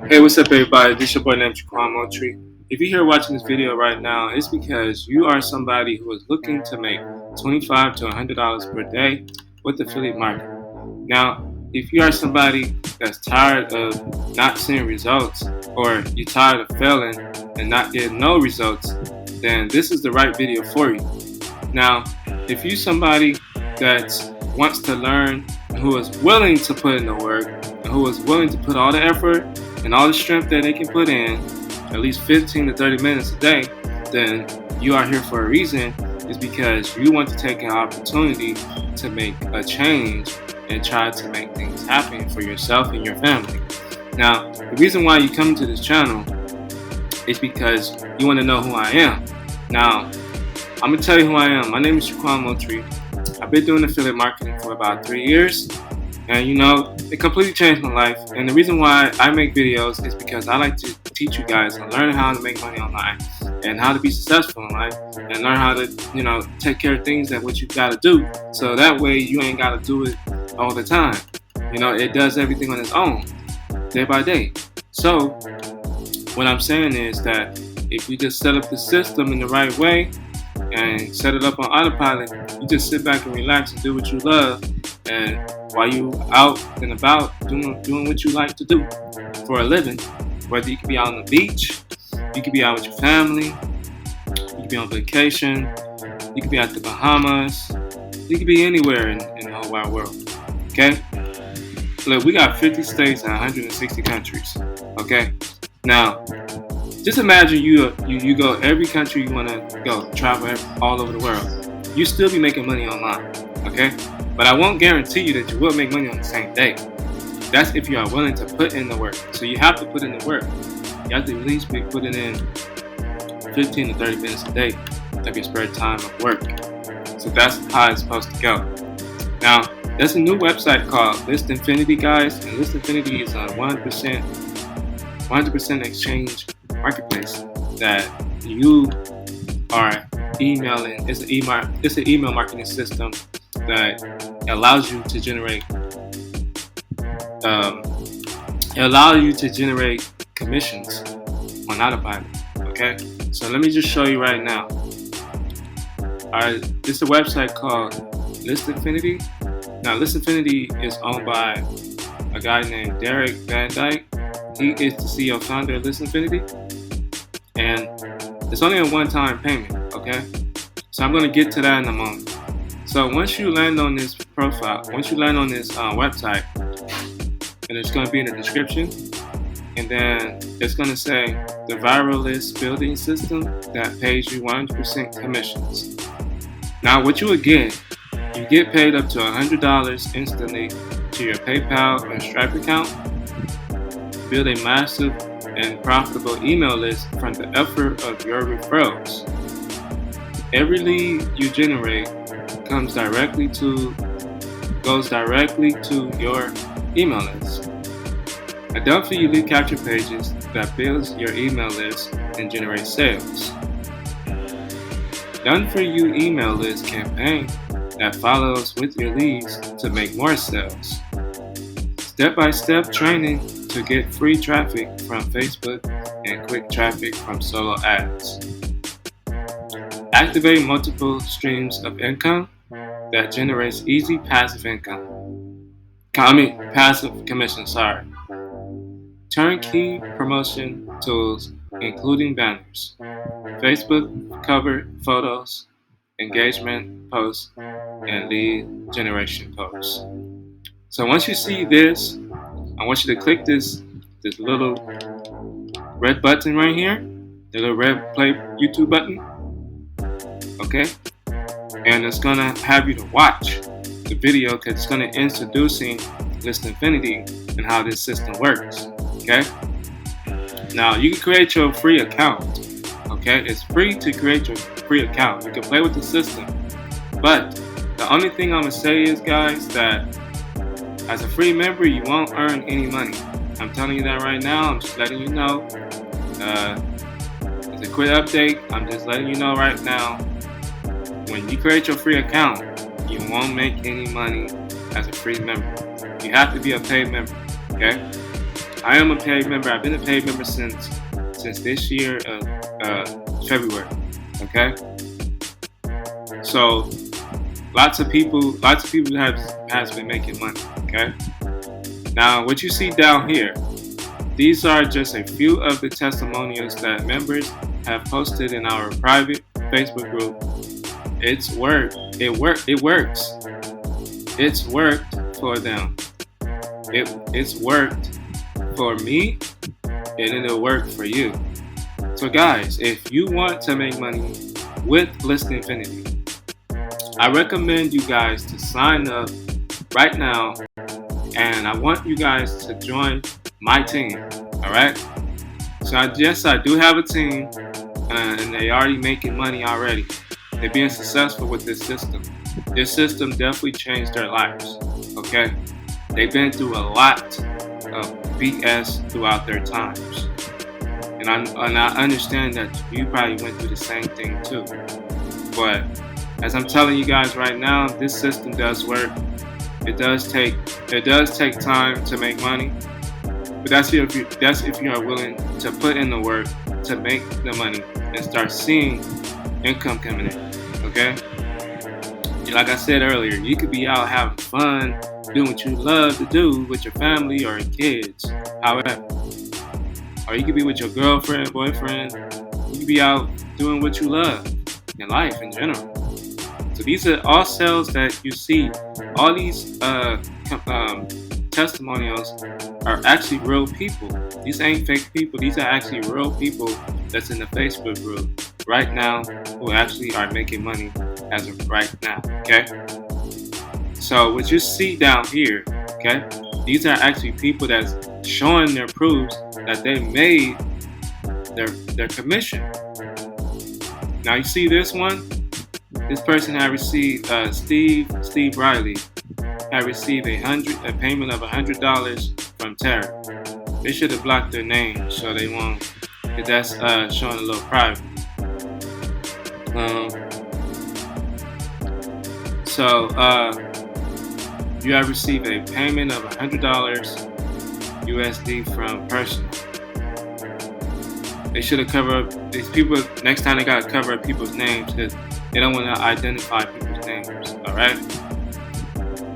Hey, what's up, everybody? This is your boy named Jaquan Moultrie. If you're here watching this video right now, it's because you are somebody who is looking to make $25 to $100 per day with affiliate marketing. Now, if you are somebody that's tired of not seeing results, or you're tired of failing and not getting no results, then this is the right video for you. Now, if you're somebody that wants to learn, who is willing to put in the work, and who is willing to put all the effort and all the strength that they can put in, at least 15 to 30 minutes a day, then you are here for a reason. Is because you want to take an opportunity to make a change and try to make things happen for yourself and your family. Now, the reason why you come to this channel is because you want to know who I am. Now, I'm going to tell you who I am. My name is Jaquan Moultrie. I've been doing affiliate marketing for about 3 years. And it completely changed my life. And the reason why I make videos is because I like to teach you guys and learn how to make money online and how to be successful in life and learn how to, take care of things that what you got to do. So that way you ain't got to do it all the time. It does everything on its own, day by day. So what I'm saying is that if you just set up the system in the right way and set it up on autopilot, you just sit back and relax and do what you love. And while you out and about doing what you like to do for a living, whether you could be out on the beach, you could be out with your family, you could be on vacation, you could be at the Bahamas, you could be anywhere in the whole wide world. Okay? Look, we got 50 states and 160 countries. Okay? Now, just imagine you go every country you want to go, travel all over the world. You still be making money online. Okay? But I won't guarantee you that you will make money on the same day. That's if you are willing to put in the work. So you have to put in the work. You have to at least be putting in 15 to 30 minutes a day of your spare time of work. So that's how it's supposed to go. Now, there's a new website called List Infinity, guys. And List Infinity is a 100% exchange marketplace that you are emailing. It's an email marketing system that allows you to generate commissions on autopilot. Okay, so let me just show you right now. It's a website called List Infinity. Now, List Infinity is owned by a guy named Derek Van Dyke. He is the CEO founder of List Infinity, and it's only a one-time payment. Okay, so I'm going to get to that in a moment. So once you land on this profile, once you land on this website, and it's going to be in the description, and then it's going to say the viral list building system that pays you 100% commissions. Now, what you would get, you get paid up to $100 instantly to your PayPal or Stripe account. Build a massive and profitable email list from the effort of your referrals. Every lead you generate goes directly to your email list. A done for you lead capture pages that builds your email list and generates sales. Done for you email list campaign that follows with your leads to make more sales. Step-by-step training to get free traffic from Facebook and quick traffic from solo ads. Activate multiple streams of income that generates easy passive commission, Turnkey promotion tools, including banners, Facebook cover photos, engagement posts, and lead generation posts. So once you see this, I want you to click this little red button right here, the little red play YouTube button. Okay? And it's going to have you to watch the video because it's going to introducing List Infinity and how this system works. Okay? Now, you can create your free account. Okay? It's free to create your free account. You can play with the system. But the only thing I'm going to say is, guys, that as a free member, you won't earn any money. I'm telling you that right now. I'm just letting you know. It's a quick update. I'm just letting you know right now. When you create your free account, you won't make any money as a free member. You have to be a paid member, okay? I am a paid member. I've been a paid member since this year of February. Okay, so lots of people has been making money. Okay, now what you see down here, these are just a few of the testimonials that members have posted in our private Facebook group. It's worked. It works. It's worked for them. It's worked for me, and it'll work for you. So guys, if you want to make money with List Infinity, I recommend you guys to sign up right now, and I want you guys to join my team. All right. So I do have a team, and they already making money already. They're being successful with this system. This system definitely changed their lives. Okay. They've been through a lot of BS throughout their times. And I understand that you probably went through the same thing too. But as I'm telling you guys right now, this system does work. It does take time to make money. But that's if you are willing to put in the work to make the money and start seeing income coming in. Okay? Like I said earlier, you could be out having fun, doing what you love to do with your family or your kids. However, or you could be with your girlfriend, boyfriend. You could be out doing what you love in life in general. So these are all sales that you see. All these testimonials are actually real people. These ain't fake people. These are actually real people that's in the Facebook group right now who actually are making money as of right now. Okay. So what you see down here, okay, these are actually people that's showing their proofs that they made their commission. Now you see this one. This person had received Steve Riley had received a payment of $100 from Tara. They should have blocked their name so they won't, because that's showing a little private. You have received a payment of $100 USD from Personal. They should have covered up these people. Next time they gotta cover up people's names because they don't want to identify people's names. All right.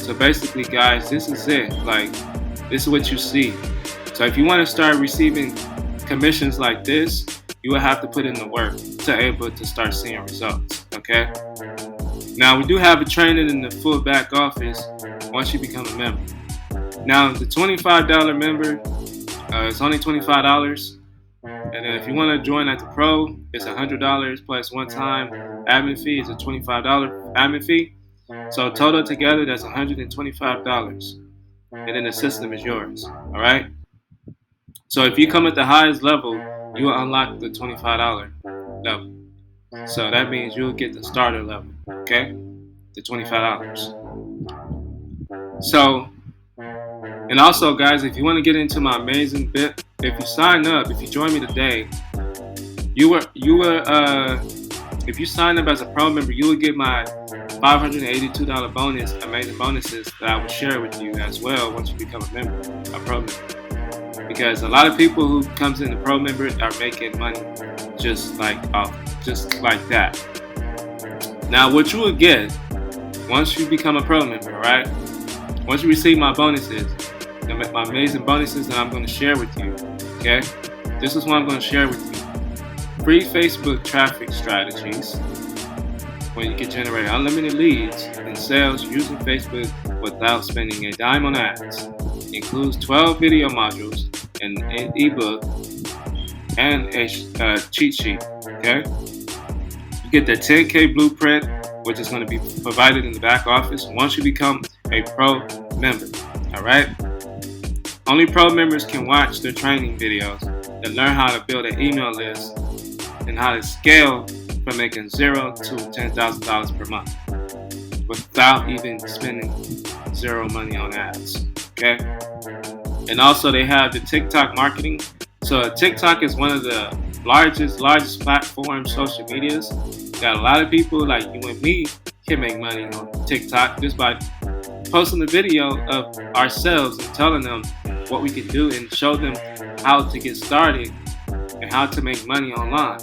So basically, guys, this is it. Like, this is what you see. So if you want to start receiving commissions like this, you will have to put in the work to able to start seeing results. Okay. Now we do have a training in the full back office once you become a member. Now the $25 member, it's only $25. And then if you want to join at the Pro, it's $100 plus one-time admin fee is a $25 admin fee. So total together, that's $125. And then the system is yours. All right. So if you come at the highest level, you will unlock the $25 level. So that means you'll get the starter level. Okay, the $25. So, and also, guys, if you want to get into my amazing bit, if you sign up, if you join me today, if you sign up as a Pro member, you will get my $582 bonus, amazing bonuses that I will share with you as well once you become a member, a Pro member. Because a lot of people who comes in the Pro member are making money just like that. Now, what you will get once you become a Pro member, right? Once you receive my bonuses, my amazing bonuses that I'm going to share with you, okay? This is what I'm going to share with you. Free Facebook traffic strategies, where you can generate unlimited leads and sales using Facebook without spending a dime on ads. Includes 12 video modules, an ebook, and a cheat sheet, okay? You get the 10K blueprint, which is going to be provided in the back office once you become a Pro member, all right? Only Pro members can watch the training videos and learn how to build an email list and how to scale from making $0 to $10,000 per month without even spending zero money on ads, okay? And also they have the TikTok marketing. So TikTok is one of the largest platform social medias. Got a lot of people like you and me can make money on TikTok just by posting a video of ourselves and telling them what we can do and show them how to get started and how to make money online.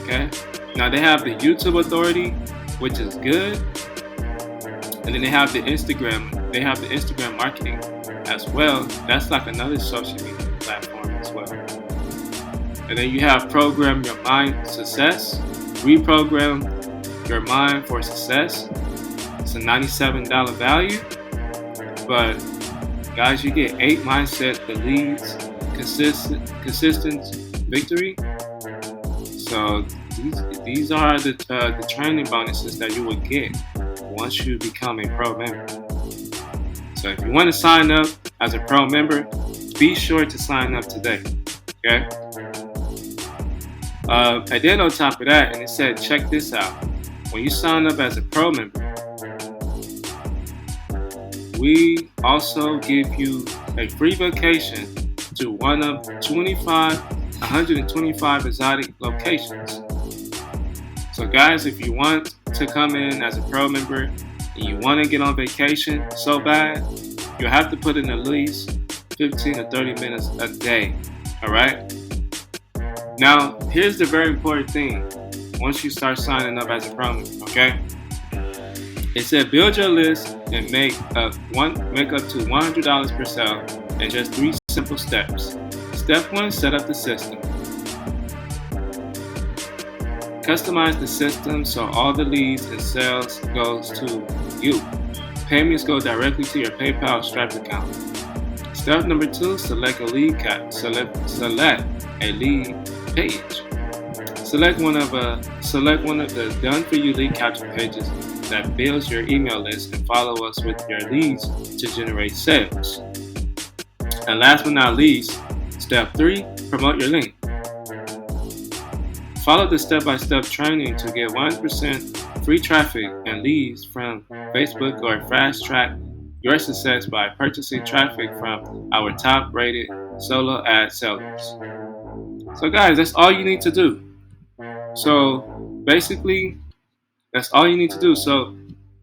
Okay. Now they have the YouTube Authority, which is good, and then they have the Instagram. They have the Instagram marketing as well. That's like another social media platform as well. And then you have Program Your Mind Success, Reprogram Your Mind for Success. It's a $97 value, but guys, you get 8 mindset that leads consistent victory. So these are the training bonuses that you would get once you become a pro member. So if you want to sign up as a pro member, be sure to sign up today. Okay. And then on top of that, and it said, check this out. When you sign up as a pro member, we also give you a free vacation to one of 125 exotic locations. So guys, if you want to come in as a pro member and you want to get on vacation so bad, you'll have to put in at least 15 to 30 minutes a day. All right. Now, here's the very important thing. Once you start signing up as a pro member, okay? It said build your list and make up to $100 per sale in just 3 simple steps. Step 1, set up the system. Customize the system so all the leads and sales goes to you. Payments go directly to your PayPal or Stripe account. Step number 2, select a lead page. Select one of the done for you lead capture pages that builds your email list and follow us with your leads to generate sales. And last but not least, step 3, promote your link. Follow the step-by-step training to get 1% free traffic and leads from Facebook, or fast track your success by purchasing traffic from our top-rated solo ad sellers. So guys, that's all you need to do. So basically, that's all you need to do. So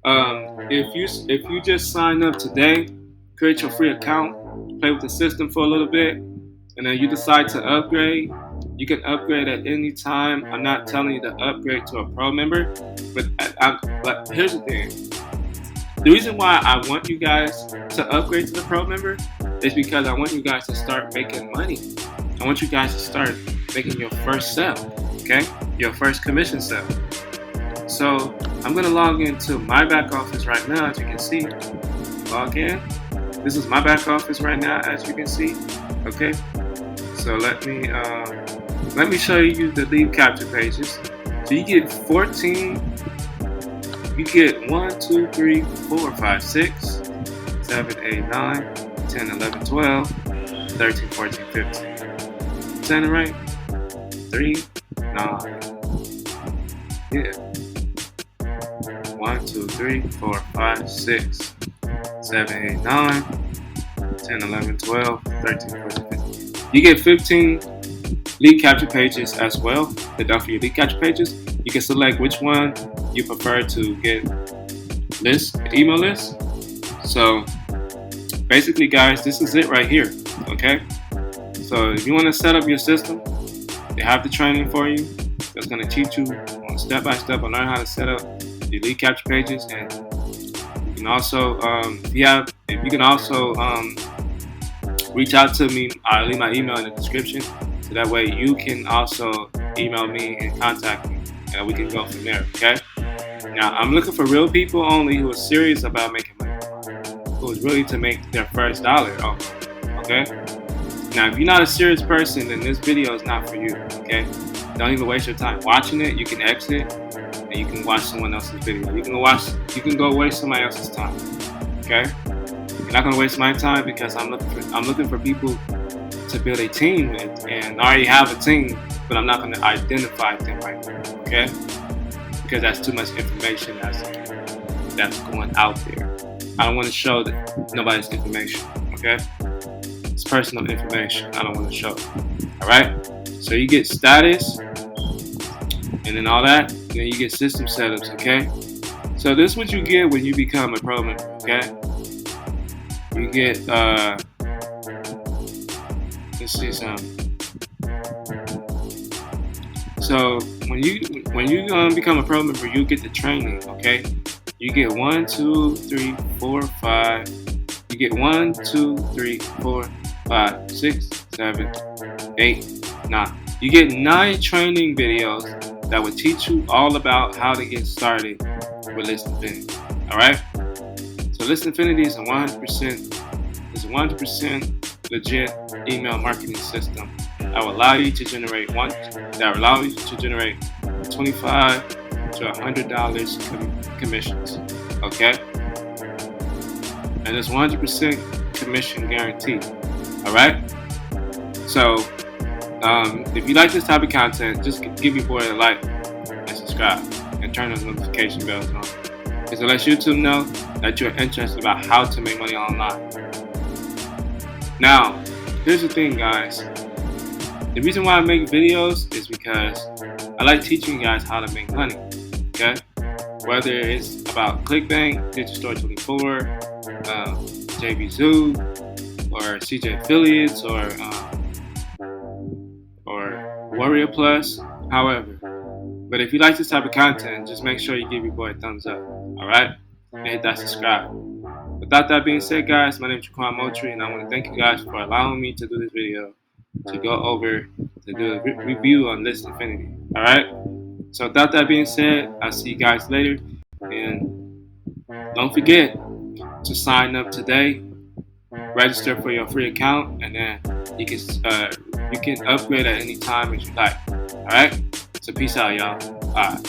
if you just sign up today, create your free account, play with the system for a little bit, and then you decide to upgrade, you can upgrade at any time. I'm not telling you to upgrade to a pro member, but here's the thing. The reason why I want you guys to upgrade to the pro member is because I want you guys to start making money. I want you guys to start making your first sale, okay? Your first commission sale. So I'm gonna log into my back office right now, as you can see. Log in. This is my back office right now, as you can see. Okay. So let me show you the lead capture pages. So you get 14. You get 1, 2, 3, 4, 5, 6, 7, 8, 9, 10, 11, 12, 13, 14, 15. Is that right? 3, 9. Yeah. 1, 2, 3, 4, 5, 6, 7, 8, 9, 10, 11, 12, 13, 14, 15. You get 15 lead capture pages as well. They're done for your lead capture pages. You can select which one you prefer to get email list. So basically, guys, this is it right here. Okay. So if you want to set up your system, they have the training for you. That's going to teach you on step by step on learn how to set up your lead capture pages. And you can also, reach out to me. I'll leave my email in the description, so that way you can also email me and contact me, and we can go from there. Okay. Now I'm looking for real people only who are serious about making money, who is ready to make their first dollar. Okay. Now, if you're not a serious person, then this video is not for you. Okay. Don't even waste your time watching it. You can exit and you can watch someone else's video. You can go waste somebody else's time. Okay. You're not gonna waste my time, because I'm looking for people to build a team with, and I already have a team, but I'm not gonna identify them right now. Okay. Because that's too much information that's going out there. I don't want to show nobody's information. Okay. It's personal information. I don't want to show it. All right. So you get status, and then all that. And then you get system setups. Okay. So this is what you get when you become a pro member. Okay. You get let's see some. So when you become a pro member, you get the training. Okay, you get 1, 2, 3, 4, 5. You get 1, 2, 3, 4, 5, 6, 7, 8, 9. You get 9 training videos that will teach you all about how to get started with List Infinity. All right. So List Infinity is a 100% legit email marketing system that will allow you to generate 25 to $100 commissions. Okay, and it's 100% commission guaranteed. All right. So if you like this type of content, just give your boy a like and subscribe and turn those notification bells on, because it lets YouTube know that you're interested about how to make money online. Now, here's the thing, guys. The reason why I make videos is because I like teaching you guys how to make money. Okay, whether it's about ClickBank, Digital Store 24, JB Zoo, or CJ Affiliates, or Warrior Plus, however. But if you like this type of content, just make sure you give your boy a thumbs up. All right, and hit that subscribe. Without that being said, guys, my name is Jaquan Moultrie, and I want to thank you guys for allowing me to do this video, to go over to do a review on List Infinity. All right. So without that being said, I'll see you guys later, and don't forget to sign up today, register for your free account, and then you can upgrade at any time as you like. All right. So peace out, y'all. All right.